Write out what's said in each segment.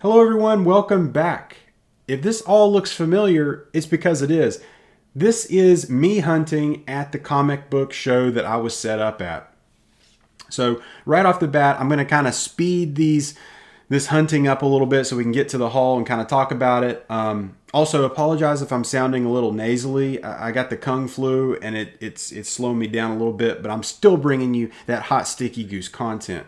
Hello everyone, welcome back. If this all looks familiar, it's because it is. This is me hunting at the comic book show that I was set up at. So right off the bat, I'm going to kind of speed this hunting up a little bit so we can get to the haul and kind of talk about it. Also, apologize if I'm sounding a little nasally. I got the Kung flu and it's slowing me down a little bit, but I'm still bringing you that hot sticky goose content.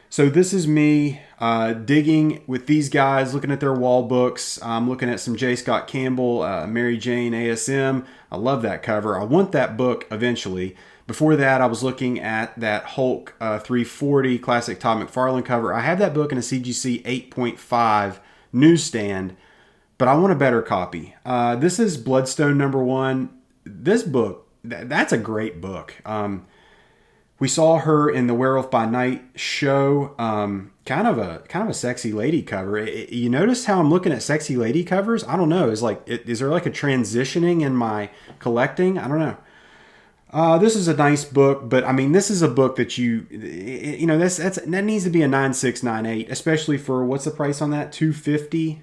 So this is me digging with these guys, looking at their wall books. I'm looking at some J. Scott Campbell, Mary Jane ASM. I love that cover. I want that book eventually. Before that, I was looking at that Hulk 340 classic Todd McFarlane cover. I have that book in a CGC 8.5 newsstand, but I want a better copy. This is Bloodstone #1. This book, that's a great book. We saw her in the Werewolf by Night show. Kind of a sexy lady cover. You notice how I'm looking at sexy lady covers? I don't know. Is there like a transitioning in my collecting? I don't know. This is a nice book, but I mean, this is a book that that needs to be a 9.6, 9.8, especially for what's the price on that? $250.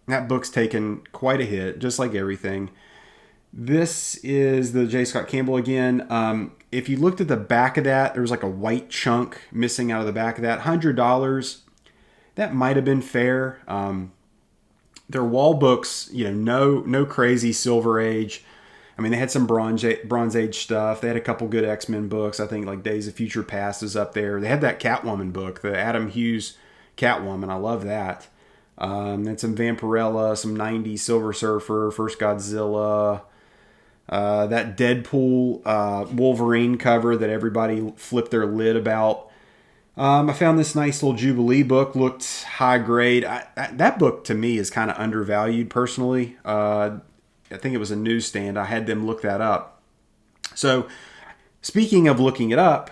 That book's taken quite a hit, just like everything. This is the J. Scott Campbell again. If you looked at the back of that, there was like a white chunk missing out of the back of that. $100. That might have been fair. Their wall books, no crazy Silver Age. I mean, they had some Bronze Age stuff. They had a couple good X-Men books. I think like Days of Future Past is up there. They had that Catwoman book, the Adam Hughes Catwoman. I love that. And some Vampirella, some 90s Silver Surfer, First Godzilla. That Deadpool Wolverine cover that everybody flipped their lid about. I found this nice little Jubilee book, looked high grade. That book to me is kind of undervalued personally. I think it was a newsstand. I had them look that up. So speaking of looking it up,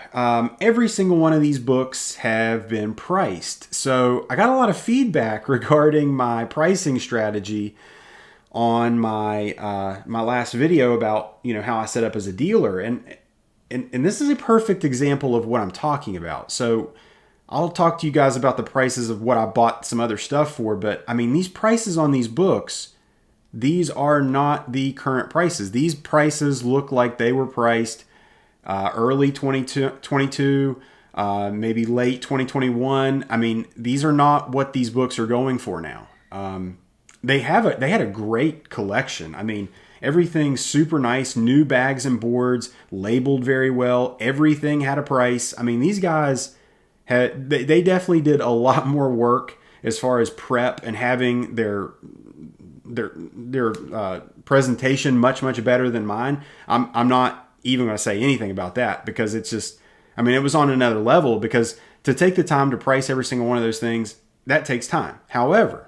every single one of these books have been priced. So I got a lot of feedback regarding my pricing strategy on my last video about how I set up as a dealer, and this is a perfect example of what I'm talking about. So I'll talk to you guys about the prices of what I bought some other stuff for, but I mean, these prices on these books, these are not the current prices. These prices look like they were priced early 2022, maybe late 2021. I mean, these are not what these books are going for now. They had a great collection. I mean, everything's super nice, new bags and boards, labeled very well. Everything had a price. I mean, these guys they definitely did a lot more work as far as prep and having their presentation much better than mine. I'm not even going to say anything about that because it's just, I mean, it was on another level, because to take the time to price every single one of those things, that takes time. However,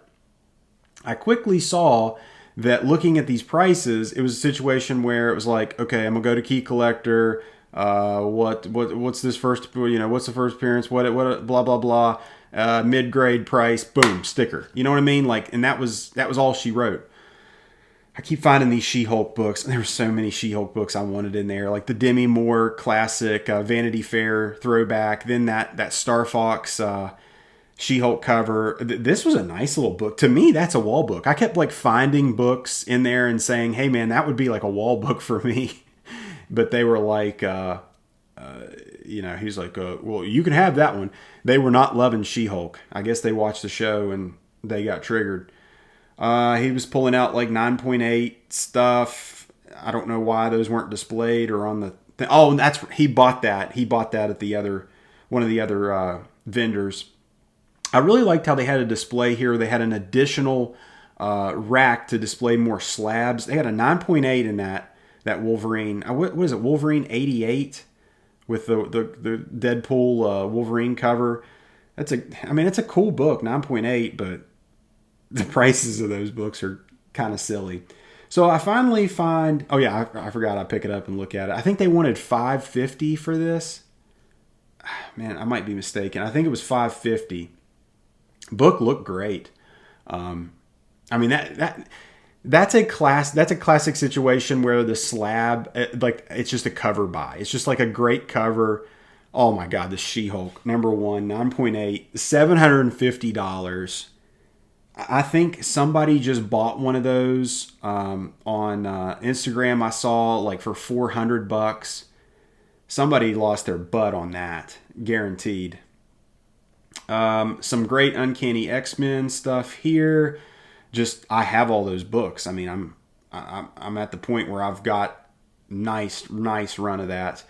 I quickly saw that looking at these prices, it was a situation where it was like, okay, I'm gonna go to Key Collector. What's this first? What's the first appearance? What blah blah blah. Mid grade price. Boom, sticker. You know what I mean? Like, and that was all she wrote. I keep finding these She-Hulk books. There were so many She-Hulk books I wanted in there, like the Demi Moore classic Vanity Fair throwback. Then that Star Fox. She-Hulk cover. This was a nice little book. To me, that's a wall book. I kept like finding books in there and saying, hey man, that would be like a wall book for me. But they were like, he's like, well, you can have that one. They were not loving She-Hulk. I guess they watched the show and they got triggered. He was pulling out like 9.8 stuff. I don't know why those weren't displayed or on the thing. Oh, he bought that. He bought that at one of the other vendors. I really liked how they had a display here. They had an additional rack to display more slabs. They had a 9.8 in that Wolverine. What is it? Wolverine 88 with the Deadpool Wolverine cover. It's a cool book, 9.8, but the prices of those books are kind of silly. So I finally find. Oh yeah, I forgot. I pick it up and look at it. I think they wanted $550 for this. Man, I might be mistaken. I think it was $550. Book looked great. I mean that's a classic situation where the slab, like, it's just a cover buy. It's just like a great cover. Oh my God, the She-Hulk #1, 9.8, $750. I think somebody just bought one of those on Instagram. I saw like for $400. Somebody lost their butt on that, guaranteed. Some great Uncanny X-Men stuff here. Just I have all those books. I mean, I'm at the point where I've got nice run of that.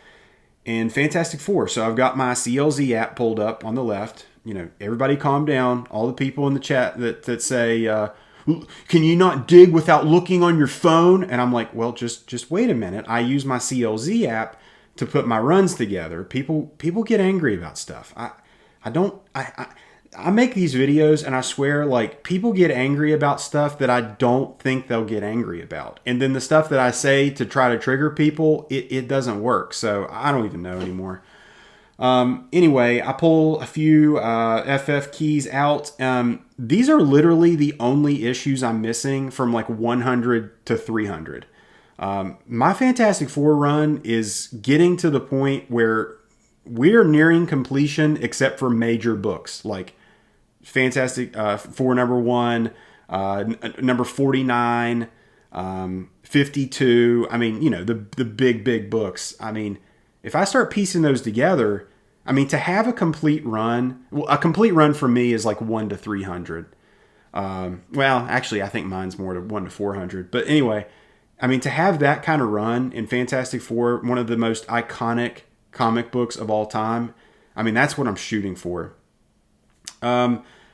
And Fantastic Four. So I've got my CLZ app pulled up on the left. You know, everybody calm down. All the people in the chat that say, can you not dig without looking on your phone? And I'm like, well, just wait a minute. I use my CLZ app to put my runs together. People get angry about stuff. I make these videos and I swear, like, people get angry about stuff that I don't think they'll get angry about. And then the stuff that I say to try to trigger people, it doesn't work. So I don't even know anymore. Anyway, I pull a few FF keys out. These are literally the only issues I'm missing from like 100 to 300. My Fantastic Four run is getting to the point where we're nearing completion except for major books like Fantastic Four #1, number 49, 52. I mean, you know, the big books. I mean, if I start piecing those together, I mean, to have a complete run, well, a complete run for me is like 1 to 300. Well, actually, I think mine's more to 1 to 400. But anyway, I mean, to have that kind of run in Fantastic Four, one of the most iconic comic books of all time, I mean, that's what I'm shooting for.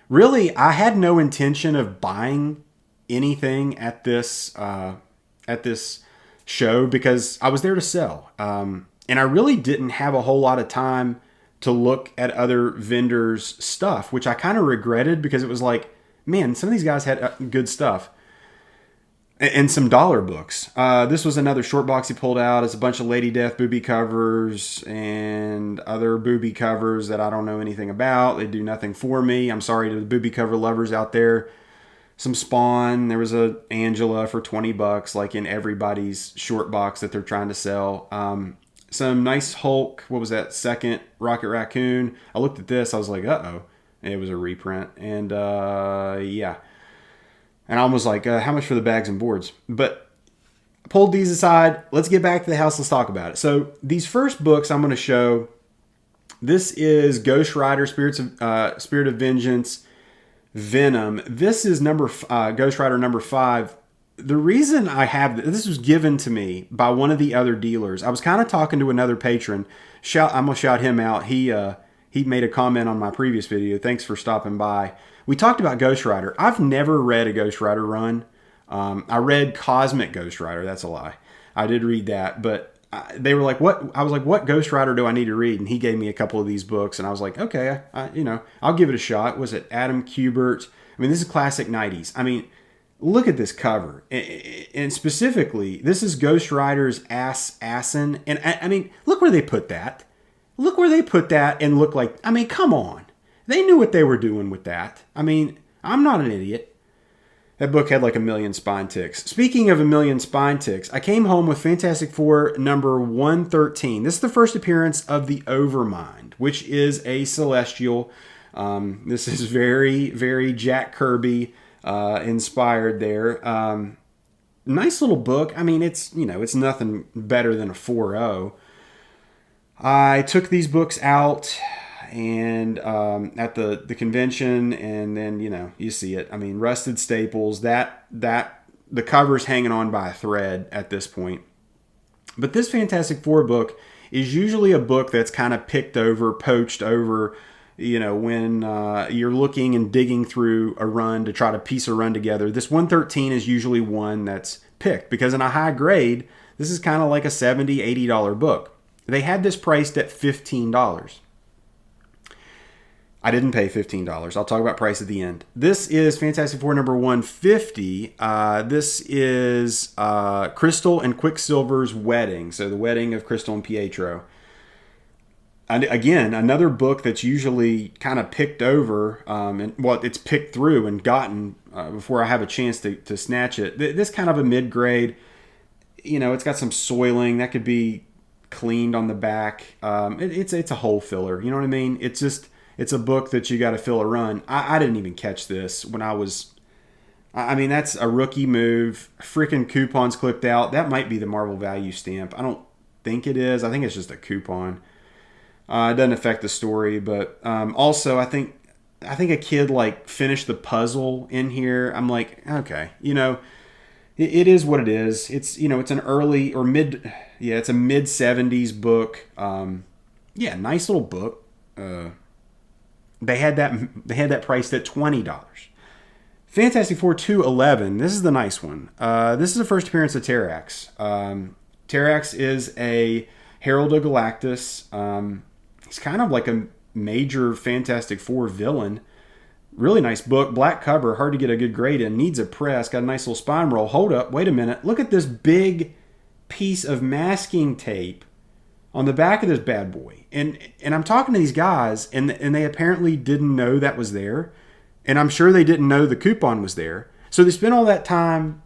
Really, I had no intention of buying anything at this show because I was there to sell, and I really didn't have a whole lot of time to look at other vendors' stuff, which I kind of regretted because it was like, man, some of these guys had good stuff. And some dollar books. This was another short box he pulled out. It's a bunch of Lady Death booby covers and other booby covers that I don't know anything about. They do nothing for me. I'm sorry to the booby cover lovers out there. Some Spawn. There was a Angela for $20, like in everybody's short box that they're trying to sell. Some nice Hulk. What was that? Second Rocket Raccoon. I looked at this. I was like, uh-oh. It was a reprint. And yeah. And I was like, how much for the bags and boards? But I pulled these aside. Let's get back to the house. Let's talk about it. So these first books I'm going to show, this is Ghost Rider, Spirit of Vengeance, Venom. This is Ghost Rider number 5. The reason I have this was given to me by one of the other dealers. I was kind of talking to another patron. I'm going to shout him out. He made a comment on my previous video. Thanks for stopping by. We talked about Ghost Rider. I've never read a Ghost Rider run. I read Cosmic Ghost Rider. That's a lie. I did read that, but they were like, "What?" I was like, "What Ghost Rider do I need to read?" And he gave me a couple of these books, and I was like, "Okay, I'll give it a shot." Was it Adam Kubert? I mean, this is classic '90s. I mean, look at this cover, and specifically, this is Ghost Rider's Assassin, and I mean, look where they put that. Look where they put that, and look like. I mean, come on. They knew what they were doing with that. I mean, I'm not an idiot. That book had like 1 million spine ticks. Speaking of 1 million spine ticks, I came home with Fantastic Four number 113. This is the first appearance of the Overmind, which is a Celestial. This is very, very Jack Kirby inspired there. Nice little book. I mean, it's nothing better than a 4.0. I took these books out and at the convention, and then you see it. I mean, rusted staples. That the cover's hanging on by a thread at this point. But this Fantastic Four book is usually a book that's kind of picked over, poached over. When you're looking and digging through a run to try to piece a run together, this 113 is usually one that's picked because in a high grade, this is kind of like a $70, $80 book. They had this priced at $15. I didn't pay $15. I'll talk about price at the end. This is Fantastic Four number 150. This is Crystal and Quicksilver's Wedding. So the wedding of Crystal and Pietro. And again, another book that's usually kind of picked over, it's picked through and gotten before I have a chance to snatch it. This kind of a mid-grade, it's got some soiling that could be cleaned on the back. It's a hole filler. You know what I mean? It's a book that you got to fill a run. I didn't even catch this when I was I mean, that's a rookie move. Freaking coupons clipped out. That might be the Marvel value stamp. I don't think it is. I think it's just a coupon. It doesn't affect the story, but also I think a kid like finished the puzzle in here. I'm like, okay, it is what it is. It's it's an early or mid, yeah, it's a mid '70s book. Yeah, nice little book. They had that priced at $20. Fantastic Four 211. This is the nice one. This is the first appearance of Terrax. Terrax is a Herald of Galactus. He's kind of like a major Fantastic Four villain. Really nice book. Black cover. Hard to get a good grade in. Needs a press. Got a nice little spine roll. Hold up. Wait a minute. Look at this big piece of masking tape on the back of this bad boy. And I'm talking to these guys, and they apparently didn't know that was there. And I'm sure they didn't know the coupon was there. So they spent all that time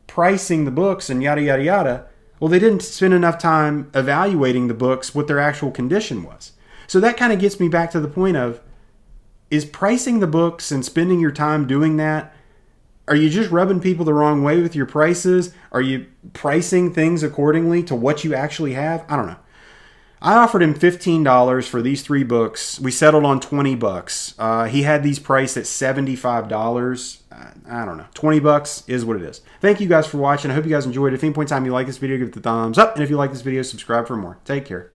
pricing the books and yada, yada, yada. Well, they didn't spend enough time evaluating the books, what their actual condition was. So that kind of gets me back to the point of, is pricing the books and spending your time doing that, are you just rubbing people the wrong way with your prices? Are you pricing things accordingly to what you actually have? I don't know. I offered him $15 for these 3 books. We settled on $20. He had these priced at $75. I don't know. $20 is what it is. Thank you guys for watching. I hope you guys enjoyed. If at any point in time you like this video, give it the thumbs up. And if you like this video, subscribe for more. Take care.